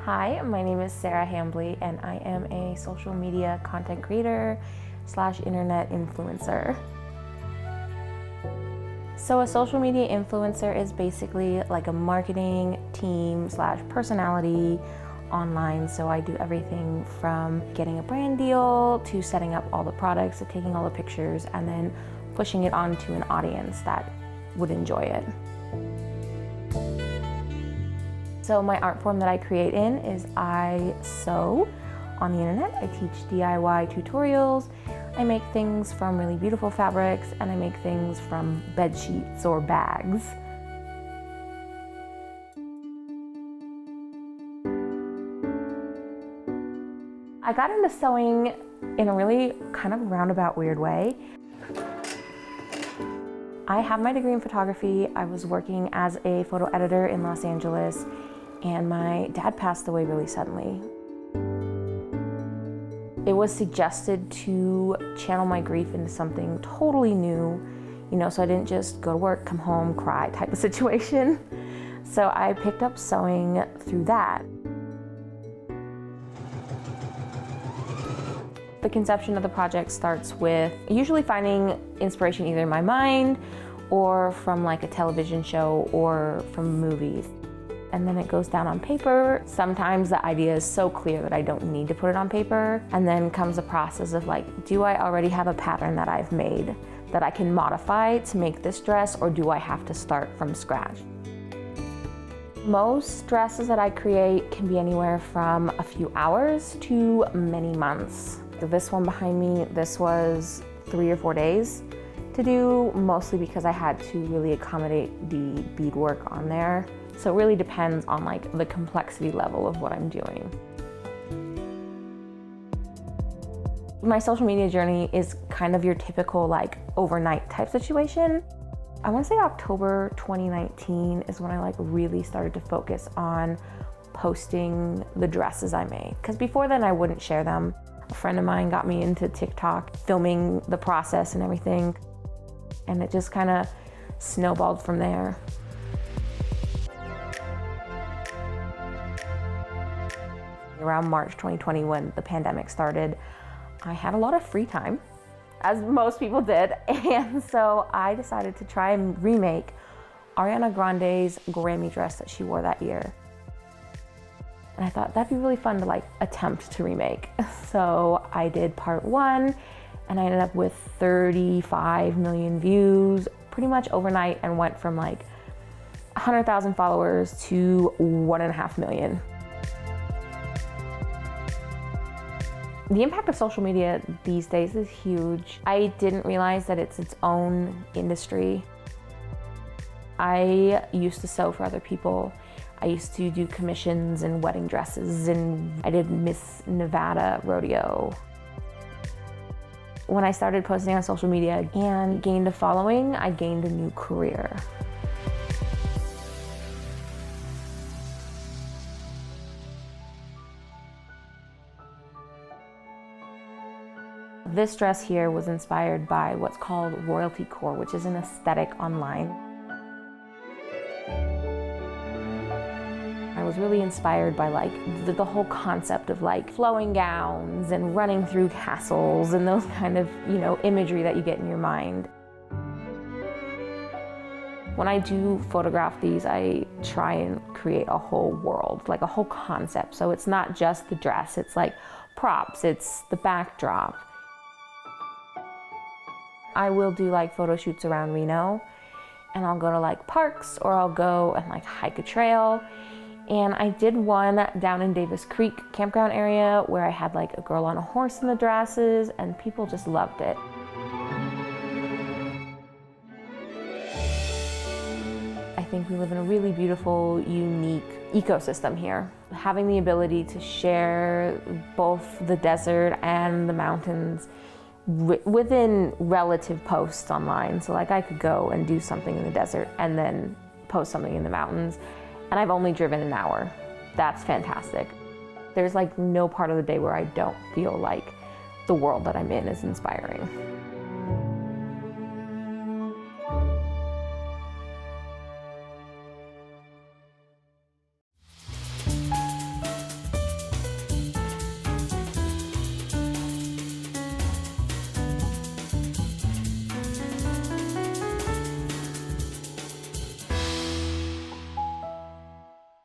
Hi, my name is Sarah Hambly and I am a social media content creator / internet influencer. So a social media influencer is basically like a marketing team / personality online. So I do everything from getting a brand deal to setting up all the products to taking all the pictures and then pushing it onto an audience that would enjoy it. So my art form that I create in is I sew on the internet. I teach DIY tutorials. I make things from really beautiful fabrics and I make things from bed sheets or bags. I got into sewing in a really kind of roundabout weird way. I have my degree in photography. I was working as a photo editor in Los Angeles and my dad passed away really suddenly. It was suggested to channel my grief into something totally new, so I didn't just go to work, come home, cry type of situation. So I picked up sewing through that. The conception of the project starts with usually finding inspiration either in my mind or from like a television show or from movies. And then it goes down on paper. Sometimes the idea is so clear that I don't need to put it on paper. And then comes the process of like, do I already have a pattern that I've made that I can modify to make this dress, or do I have to start from scratch? Most dresses that I create can be anywhere from a few hours to many months. This one behind me, this was 3 or 4 days to do, mostly because I had to really accommodate the beadwork on there. So it really depends on like the complexity level of what I'm doing. My social media journey is kind of your typical like overnight type situation. I want to say October 2019 is when I like really started to focus on posting the dresses I make. Because before then I wouldn't share them. A friend of mine got me into TikTok, filming the process and everything. And it just kind of snowballed from there. Around March 2020, when the pandemic started, I had a lot of free time, as most people did. And so I decided to try and remake Ariana Grande's Grammy dress that she wore that year. And I thought that'd be really fun to like attempt to remake. So I did part 1 and I ended up with 35 million views pretty much overnight and went from like 100,000 followers to 1.5 million. The impact of social media these days is huge. I didn't realize that it's its own industry. I used to sew for other people. I used to do commissions and wedding dresses, and I did Miss Nevada rodeo. When I started posting on social media and gained a following, I gained a new career. This dress here was inspired by what's called royalty core, which is an aesthetic online. I was really inspired by like the whole concept of like flowing gowns and running through castles and those kind of, imagery that you get in your mind. When I do photograph these, I try and create a whole world, like a whole concept. So it's not just the dress, it's like props, it's the backdrop. I will do like photo shoots around Reno, and I'll go to like parks or I'll go and like hike a trail. And I did one down in Davis Creek campground area where I had like a girl on a horse in the dresses and people just loved it. I think we live in a really beautiful, unique ecosystem here. Having the ability to share both the desert and the mountains within relative posts online. So like I could go and do something in the desert and then post something in the mountains, and I've only driven an hour. That's fantastic. There's like no part of the day where I don't feel like the world that I'm in is inspiring.